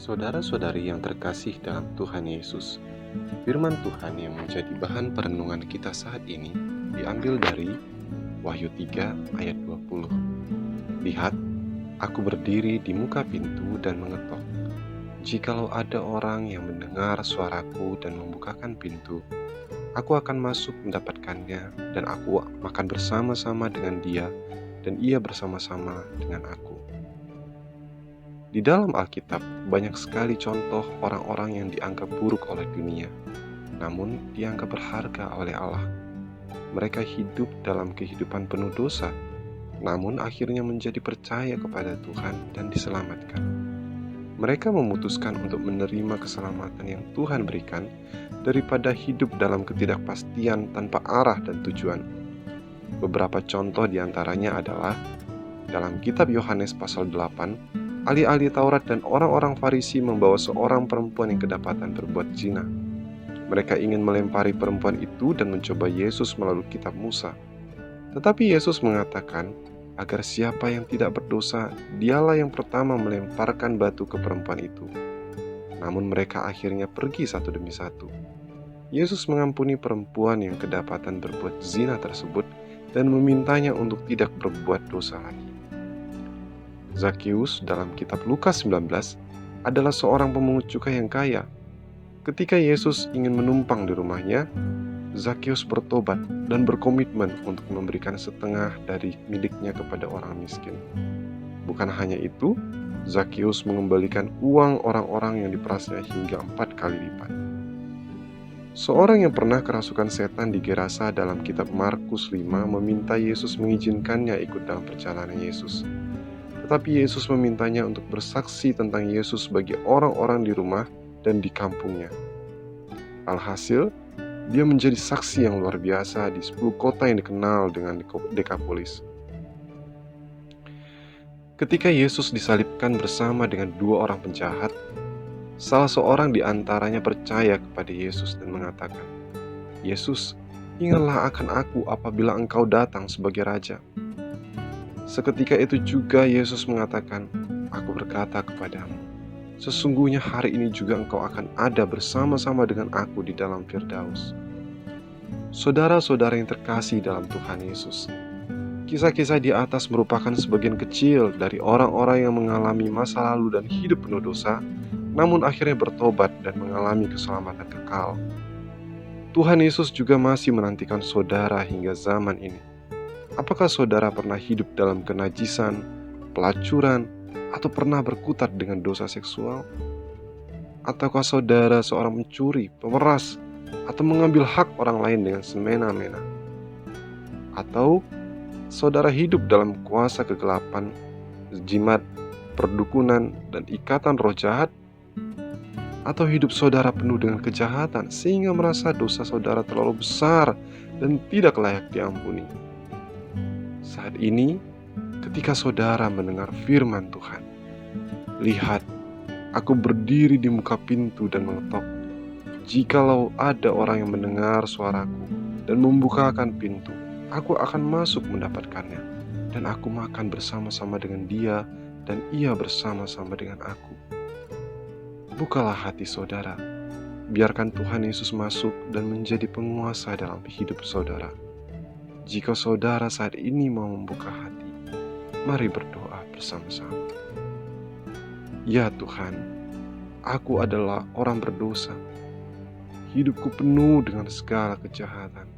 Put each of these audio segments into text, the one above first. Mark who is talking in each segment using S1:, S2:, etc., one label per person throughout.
S1: Saudara-saudari yang terkasih dalam Tuhan Yesus, firman Tuhan yang menjadi bahan perenungan kita saat ini diambil dari Wahyu 3 ayat 20. Lihat, aku berdiri di muka pintu dan mengetok. Jikalau ada orang yang mendengar suaraku dan membukakan pintu, aku akan masuk mendapatkannya dan aku makan bersama-sama dengan dia dan ia bersama-sama dengan aku. Di dalam Alkitab, banyak sekali contoh orang-orang yang dianggap buruk oleh dunia, namun dianggap berharga oleh Allah. Mereka hidup dalam kehidupan penuh dosa, namun akhirnya menjadi percaya kepada Tuhan dan diselamatkan. Mereka memutuskan untuk menerima keselamatan yang Tuhan berikan daripada hidup dalam ketidakpastian tanpa arah dan tujuan. Beberapa contoh diantaranya adalah dalam kitab Yohanes pasal 8, ahli-ahli Taurat dan orang-orang Farisi membawa seorang perempuan yang kedapatan berbuat zina. Mereka ingin melempari perempuan itu dan mencoba Yesus melalui kitab Musa. Tetapi Yesus mengatakan agar siapa yang tidak berdosa, dialah yang pertama melemparkan batu ke perempuan itu. Namun mereka akhirnya pergi satu demi satu. Yesus mengampuni perempuan yang kedapatan berbuat zina tersebut dan memintanya untuk tidak berbuat dosa lagi. Zakheus dalam kitab Lukas 19 adalah seorang pemungut cukai yang kaya. Ketika Yesus ingin menumpang di rumahnya, Zakheus bertobat dan berkomitmen untuk memberikan setengah dari miliknya kepada orang miskin. Bukan hanya itu, Zakheus mengembalikan uang orang-orang yang diperasnya hingga 4 kali lipat. Seorang yang pernah kerasukan setan di Gerasa dalam kitab Markus 5 meminta Yesus mengizinkannya ikut dalam perjalanan Yesus. Tetapi Yesus memintanya untuk bersaksi tentang Yesus bagi orang-orang di rumah dan di kampungnya. Alhasil, dia menjadi saksi yang luar biasa di 10 kota yang dikenal dengan Dekapolis. Ketika Yesus disalibkan bersama dengan 2 orang penjahat, salah seorang di antaranya percaya kepada Yesus dan mengatakan, "Yesus, ingatlah akan aku apabila Engkau datang sebagai Raja." Seketika itu juga Yesus mengatakan, "Aku berkata kepadamu, sesungguhnya hari ini juga engkau akan ada bersama-sama dengan aku di dalam Firdaus." Saudara-saudara yang terkasih dalam Tuhan Yesus, kisah-kisah di atas merupakan sebagian kecil dari orang-orang yang mengalami masa lalu dan hidup penuh dosa, namun akhirnya bertobat dan mengalami keselamatan kekal. Tuhan Yesus juga masih menantikan saudara hingga zaman ini. Apakah saudara pernah hidup dalam kenajisan, pelacuran, atau pernah berkutat dengan dosa seksual? Ataukah saudara seorang pencuri, pemeras, atau mengambil hak orang lain dengan semena-mena? Atau saudara hidup dalam kuasa kegelapan, jimat, perdukunan, dan ikatan roh jahat? Atau hidup saudara penuh dengan kejahatan sehingga merasa dosa saudara terlalu besar dan tidak layak diampuni? Saat ini, ketika saudara mendengar firman Tuhan, lihat, aku berdiri di muka pintu dan mengetok. Jikalau ada orang yang mendengar suaraku dan membukakan pintu, aku akan masuk mendapatkannya, dan aku makan bersama-sama dengan dia, dan ia bersama-sama dengan aku. Bukalah hati saudara, biarkan Tuhan Yesus masuk dan menjadi penguasa dalam hidup saudara. Jika saudara saat ini mau membuka hati, mari berdoa bersama-sama. Ya Tuhan, aku adalah orang berdosa. Hidupku penuh dengan segala kejahatan.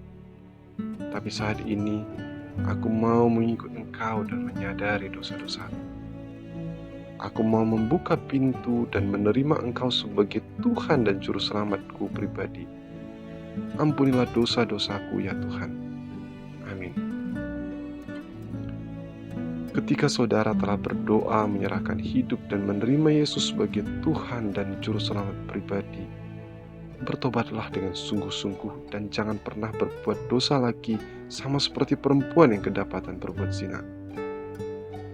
S1: Tapi saat ini, aku mau mengikut Engkau dan menyadari dosa-dosaku. Aku mau membuka pintu dan menerima Engkau sebagai Tuhan dan Juru Selamatku pribadi. Ampunilah dosa-dosaku ya Tuhan. Amin. Ketika saudara telah berdoa menyerahkan hidup dan menerima Yesus sebagai Tuhan dan Juru Selamat pribadi, bertobatlah dengan sungguh-sungguh dan jangan pernah berbuat dosa lagi sama seperti perempuan yang kedapatan berbuat zina.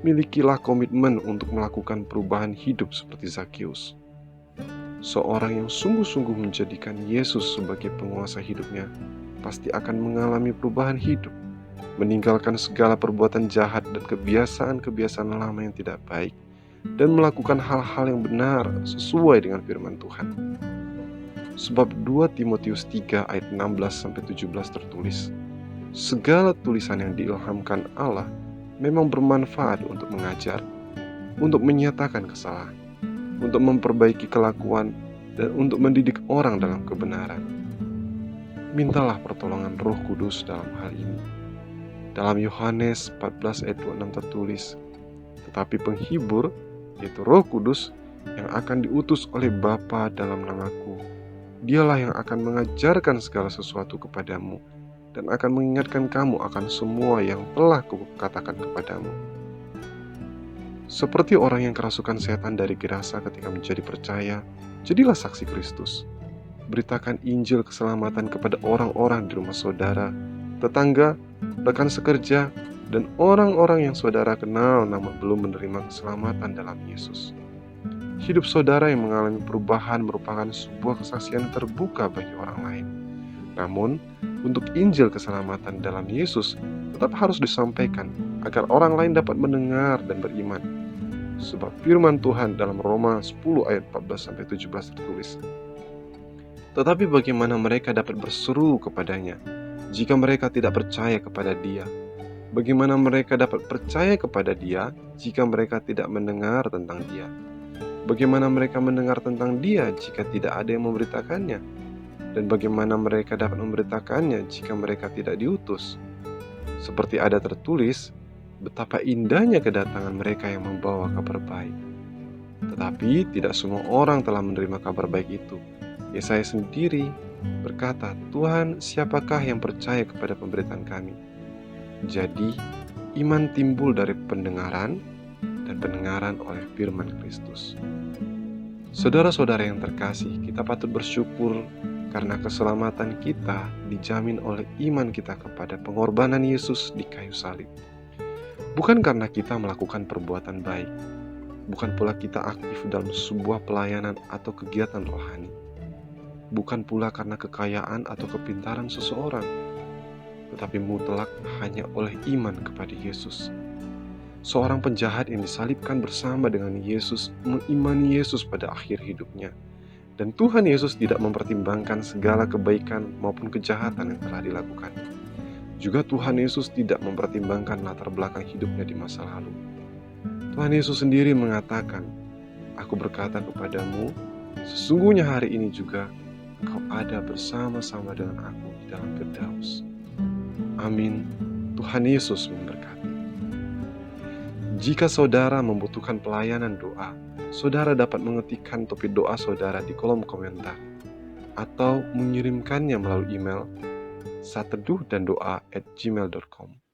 S1: Milikilah komitmen untuk melakukan perubahan hidup seperti Zakheus. Seorang yang sungguh-sungguh menjadikan Yesus sebagai penguasa hidupnya pasti akan mengalami perubahan hidup, meninggalkan segala perbuatan jahat dan kebiasaan-kebiasaan lama yang tidak baik, dan melakukan hal-hal yang benar sesuai dengan firman Tuhan. Sebab 2 Timotius 3 ayat 16-17 tertulis, segala tulisan yang diilhamkan Allah memang bermanfaat untuk mengajar, untuk menyatakan kesalahan, untuk memperbaiki kelakuan, dan untuk mendidik orang dalam kebenaran. Mintalah pertolongan Roh Kudus dalam hal ini. Dalam Yohanes 14 ayat 26 tertulis, tetapi penghibur, yaitu Roh Kudus, yang akan diutus oleh Bapa dalam namaku, Dialah yang akan mengajarkan segala sesuatu kepadamu dan akan mengingatkan kamu akan semua yang telah kukatakan kepadamu. Seperti orang yang kerasukan setan dari Gerasa ketika menjadi percaya, jadilah saksi Kristus. Beritakan Injil keselamatan kepada orang-orang di rumah saudara, tetangga, rekan sekerja, dan orang-orang yang saudara kenal namun belum menerima keselamatan dalam Yesus. Hidup saudara yang mengalami perubahan merupakan sebuah kesaksian terbuka bagi orang lain. Namun, untuk Injil keselamatan dalam Yesus tetap harus disampaikan agar orang lain dapat mendengar dan beriman. Sebab firman Tuhan dalam Roma 10 ayat 14-17 tertulis, tetapi bagaimana mereka dapat berseru kepadanya jika mereka tidak percaya kepada Dia? Bagaimana mereka dapat percaya kepada Dia jika mereka tidak mendengar tentang Dia? Bagaimana mereka mendengar tentang Dia jika tidak ada yang memberitakannya? Dan bagaimana mereka dapat memberitakannya jika mereka tidak diutus? Seperti ada tertulis, betapa indahnya kedatangan mereka yang membawa kabar baik. Tetapi tidak semua orang telah menerima kabar baik itu. Yesaya sendiri berkata, Tuhan, siapakah yang percaya kepada pemberitaan kami? Jadi, iman timbul dari pendengaran, dan pendengaran oleh firman Kristus. Saudara-saudara yang terkasih, kita patut bersyukur karena keselamatan kita dijamin oleh iman kita kepada pengorbanan Yesus di kayu salib. Bukan karena kita melakukan perbuatan baik, bukan pula kita aktif dalam sebuah pelayanan atau kegiatan rohani, bukan pula karena kekayaan atau kepintaran seseorang, tetapi mutlak hanya oleh iman kepada Yesus. Seorang penjahat yang disalibkan bersama dengan Yesus mengimani Yesus pada akhir hidupnya. Dan Tuhan Yesus tidak mempertimbangkan segala kebaikan maupun kejahatan yang telah dilakukan. Juga Tuhan Yesus tidak mempertimbangkan latar belakang hidupnya di masa lalu. Tuhan Yesus sendiri mengatakan, Aku berkata kepadamu, sesungguhnya hari ini juga engkau ada bersama-sama dengan aku di dalam Firdaus. Amin. Tuhan Yesus memberkati. Jika saudara membutuhkan pelayanan doa, saudara dapat mengetikkan topik doa saudara di kolom komentar atau mengirimkannya melalui email sateduhdandoa@gmail.com.